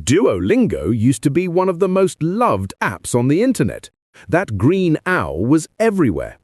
Duolingo used to be one of the most loved apps on the internet. That green owl was everywhere.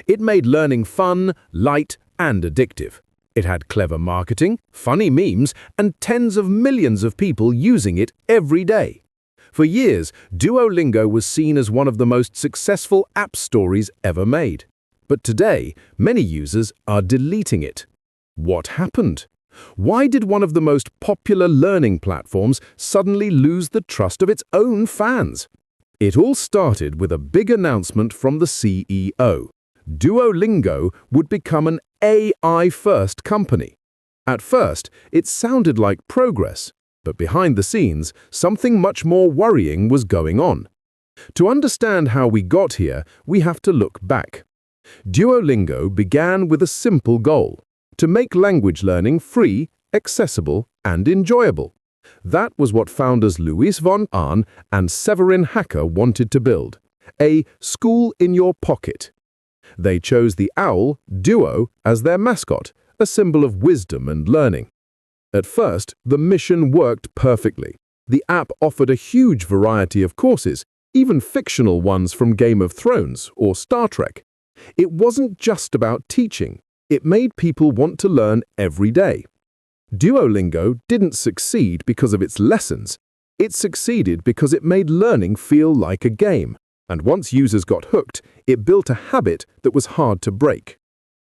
It made learning fun, light, and addictive. It had clever marketing, funny memes, and tens of millions of people using it every day. For years, Duolingo was seen as one of the most successful app stories ever made. But today, many users are deleting it. What happened? Why did one of the most popular learning platforms suddenly lose the trust of its own fans? It all started with a big announcement from the CEO. Duolingo would become an AI-first company. At first, it sounded like progress, but behind the scenes, something much more worrying was going on. To understand how we got here, we have to look back. Duolingo began with a simple goal: to make language learning free, accessible, and enjoyable. That was what founders Luis von Ahn and Severin Hacker wanted to build: a school in your pocket. They chose the owl, Duo, as their mascot, a symbol of wisdom and learning. At first, the mission worked perfectly. The app offered a huge variety of courses, even fictional ones from Game of Thrones or Star Trek. It wasn't just about teaching. It made people want to learn every day. Duolingo didn't succeed because of its lessons. It succeeded because it made learning feel like a game. And once users got hooked, it built a habit that was hard to break.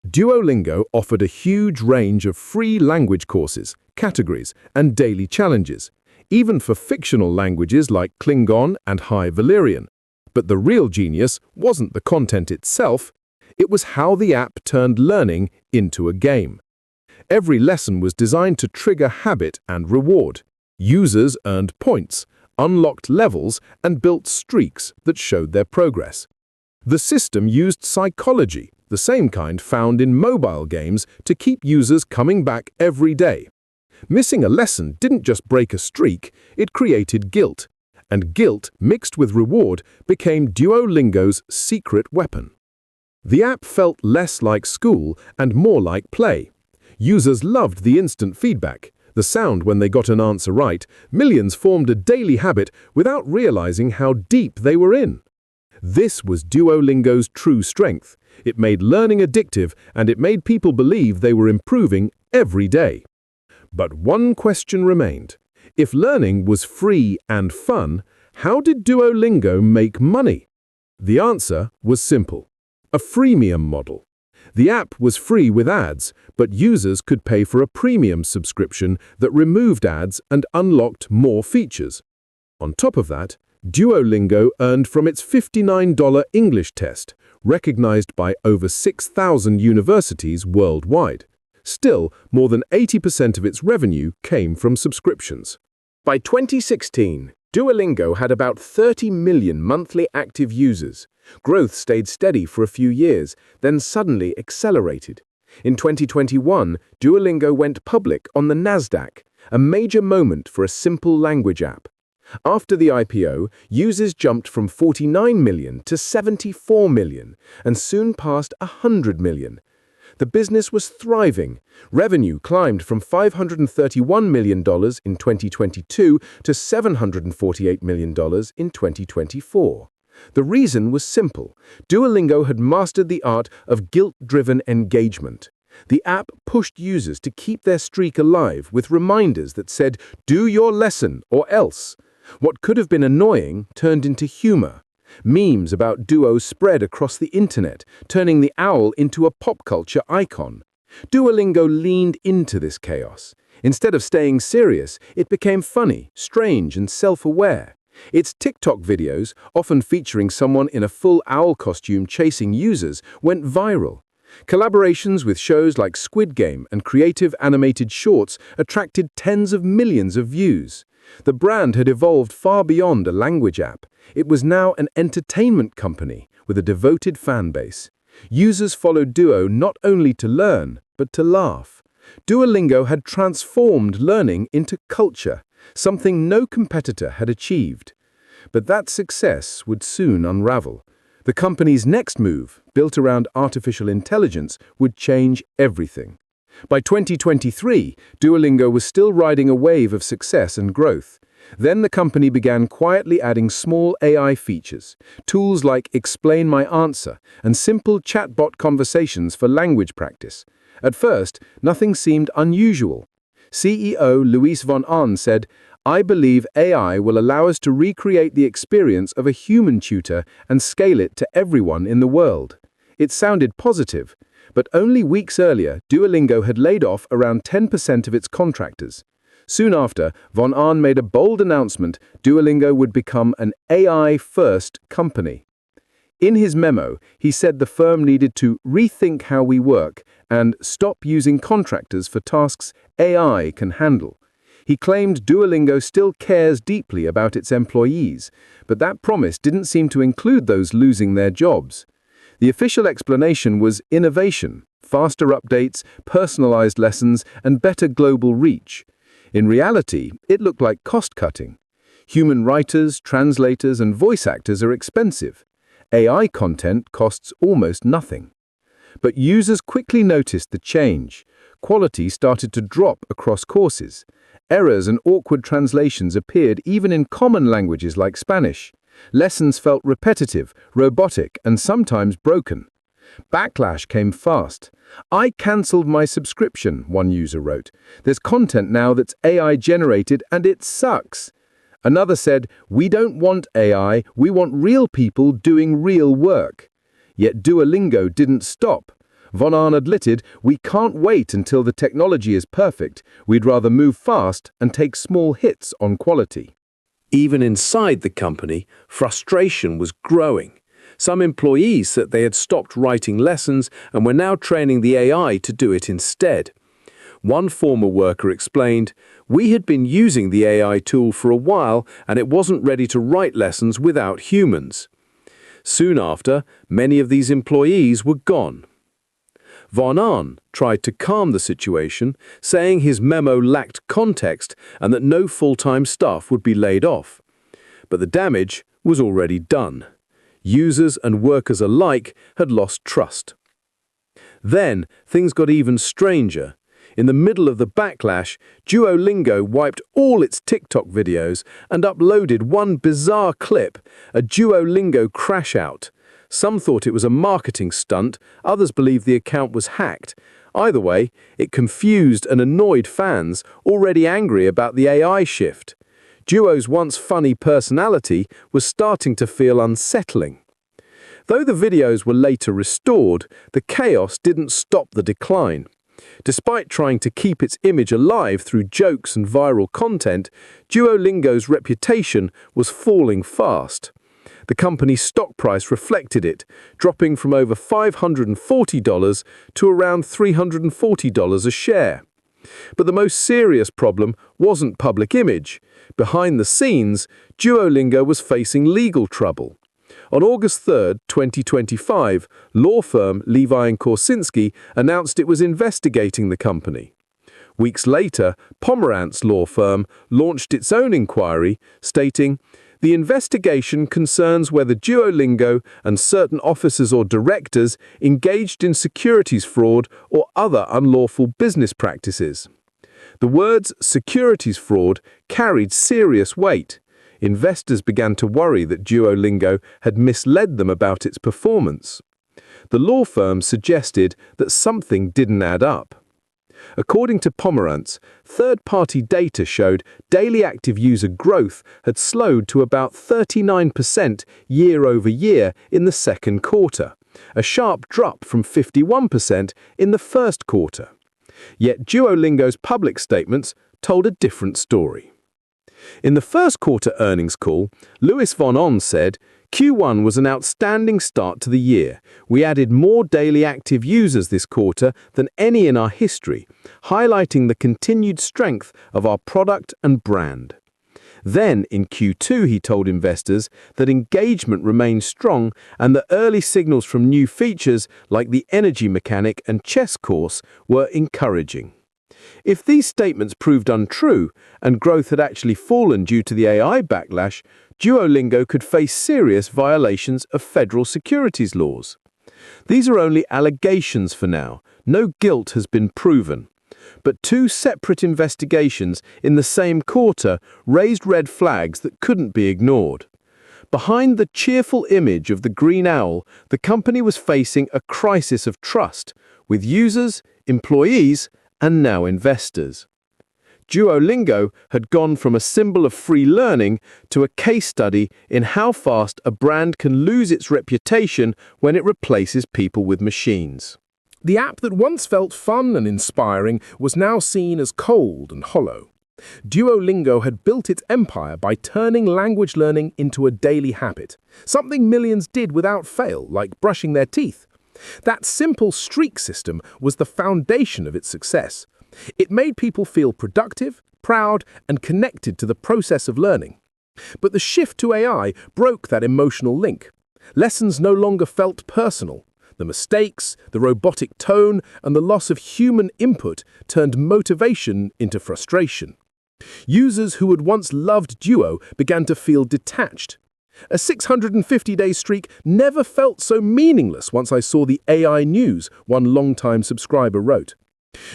Duolingo offered a huge range of free language courses, categories, and daily challenges, even for fictional languages like Klingon and High Valyrian. But the real genius wasn't the content itself. It was how the app turned learning into a game. Every lesson was designed to trigger habit and reward. Users earned points, unlocked levels, and built streaks that showed their progress. The system used psychology, the same kind found in mobile games, to keep users coming back every day. Missing a lesson didn't just break a streak, it created guilt. And guilt, mixed with reward, became Duolingo's secret weapon. The app felt less like school and more like play. Users loved the instant feedback, the sound when they got an answer right. Millions formed a daily habit without realizing how deep they were in. This was Duolingo's true strength. It made learning addictive, and it made people believe they were improving every day. But one question remained. If learning was free and fun, how did Duolingo make money? The answer was simple: a freemium model. The app was free with ads, but users could pay for a premium subscription that removed ads and unlocked more features. On top of that, Duolingo earned from its $59 English test, recognized by over 6,000 universities worldwide. Still, more than 80% of its revenue came from subscriptions. By 2016, Duolingo had about 30 million monthly active users. Growth stayed steady for a few years, then suddenly accelerated. In 2021, Duolingo went public on the Nasdaq, a major moment for a simple language app. After the IPO, users jumped from 49 million to 74 million and soon passed 100 million. The business was thriving. Revenue climbed from $531 million in 2022 to $748 million in 2024. The reason was simple. Duolingo had mastered the art of guilt-driven engagement. The app pushed users to keep their streak alive with reminders that said, "Do your lesson or else." What could have been annoying turned into humor. Memes about Duo spread across the internet, turning the owl into a pop culture icon. Duolingo leaned into this chaos. Instead of staying serious, it became funny, strange, and self-aware. Its TikTok videos, often featuring someone in a full owl costume chasing users, went viral. Collaborations with shows like Squid Game and creative animated shorts attracted tens of millions of views. The brand had evolved far beyond a language app. It was now an entertainment company with a devoted fan base. Users followed Duo not only to learn, but to laugh. Duolingo had transformed learning into culture, something no competitor had achieved. But that success would soon unravel. The company's next move, built around artificial intelligence, would change everything. By 2023, Duolingo was still riding a wave of success and growth. Then the company began quietly adding small AI features, tools like Explain My Answer and simple chatbot conversations for language practice. At first, nothing seemed unusual. CEO Luis von Ahn said, "I believe AI will allow us to recreate the experience of a human tutor and scale it to everyone in the world." It sounded positive, but only weeks earlier, Duolingo had laid off around 10% of its contractors. Soon after, von Ahn made a bold announcement: Duolingo would become an AI-first company. In his memo, he said the firm needed to rethink how we work and stop using contractors for tasks AI can handle. He claimed Duolingo still cares deeply about its employees, but that promise didn't seem to include those losing their jobs. The official explanation was innovation, faster updates, personalized lessons, and better global reach. In reality, it looked like cost-cutting. Human writers, translators, and voice actors are expensive. AI content costs almost nothing. But users quickly noticed the change. Quality started to drop across courses. Errors and awkward translations appeared even in common languages like Spanish. Lessons felt repetitive, robotic, and sometimes broken. Backlash came fast. "I cancelled my subscription," one user wrote. "There's content now that's AI generated and it sucks." Another said, "We don't want AI, we want real people doing real work." Yet Duolingo didn't stop. Von Ahn admitted, "We can't wait until the technology is perfect. We'd rather move fast and take small hits on quality." Even inside the company, frustration was growing. Some employees said they had stopped writing lessons and were now training the AI to do it instead. One former worker explained, "We had been using the AI tool for a while and it wasn't ready to write lessons without humans." Soon after, many of these employees were gone. Von Ahn tried to calm the situation, saying his memo lacked context and that no full-time staff would be laid off. But the damage was already done. Users and workers alike had lost trust. Then, things got even stranger. In the middle of the backlash, Duolingo wiped all its TikTok videos and uploaded one bizarre clip, a Duolingo crash-out. Some thought it was a marketing stunt, others believed the account was hacked. Either way, it confused and annoyed fans, already angry about the AI shift. Duo's once funny personality was starting to feel unsettling. Though the videos were later restored, the chaos didn't stop the decline. Despite trying to keep its image alive through jokes and viral content, Duolingo's reputation was falling fast. The company's stock price reflected it, dropping from over $540 to around $340 a share. But the most serious problem wasn't public image. Behind the scenes, Duolingo was facing legal trouble. On August 3, 2025, law firm Levi & Korsinski announced it was investigating the company. Weeks later, Pomerantz law firm launched its own inquiry, stating, "The investigation concerns whether Duolingo and certain officers or directors engaged in securities fraud or other unlawful business practices." The words securities fraud carried serious weight. Investors began to worry that Duolingo had misled them about its performance. The law firm suggested that something didn't add up. According to Pomerantz, third-party data showed daily active user growth had slowed to about 39% year-over-year in the second quarter, a sharp drop from 51% in the first quarter. Yet Duolingo's public statements told a different story. In the first quarter earnings call, Luis von Ahn said, "Q1 was an outstanding start to the year. We added more daily active users this quarter than any in our history, highlighting the continued strength of our product and brand." Then, in Q2, he told investors that engagement remained strong and the early signals from new features like the energy mechanic and chess course were encouraging. If these statements proved untrue and growth had actually fallen due to the AI backlash, Duolingo could face serious violations of federal securities laws. These are only allegations for now. No guilt has been proven. But two separate investigations in the same quarter raised red flags that couldn't be ignored. Behind the cheerful image of the green owl, the company was facing a crisis of trust with users, employees, and now investors. Duolingo had gone from a symbol of free learning to a case study in how fast a brand can lose its reputation when it replaces people with machines. The app that once felt fun and inspiring was now seen as cold and hollow. Duolingo had built its empire by turning language learning into a daily habit, something millions did without fail, like brushing their teeth. That simple streak system was the foundation of its success. It made people feel productive, proud, and connected to the process of learning. But the shift to AI broke that emotional link. Lessons no longer felt personal. The mistakes, the robotic tone, and the loss of human input turned motivation into frustration. Users who had once loved Duo began to feel detached. A 650-day streak never felt so meaningless once I saw the AI news, one longtime subscriber wrote.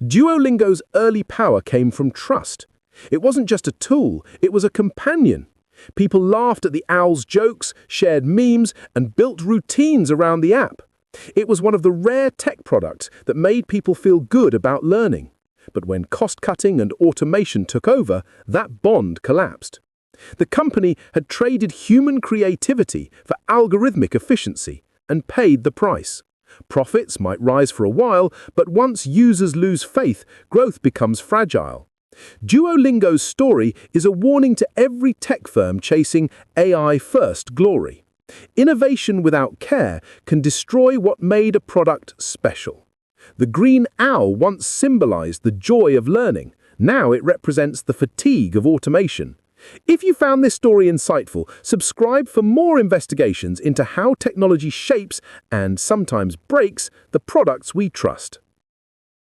Duolingo's early power came from trust. It wasn't just a tool, it was a companion. People laughed at the owl's jokes, shared memes, and built routines around the app. It was one of the rare tech products that made people feel good about learning. But when cost-cutting and automation took over, that bond collapsed. The company had traded human creativity for algorithmic efficiency and paid the price. Profits might rise for a while, but once users lose faith, growth becomes fragile. Duolingo's story is a warning to every tech firm chasing AI-first glory. Innovation without care can destroy what made a product special. The green owl once symbolized the joy of learning. Now it represents the fatigue of automation. If you found this story insightful, subscribe for more investigations into how technology shapes and sometimes breaks the products we trust.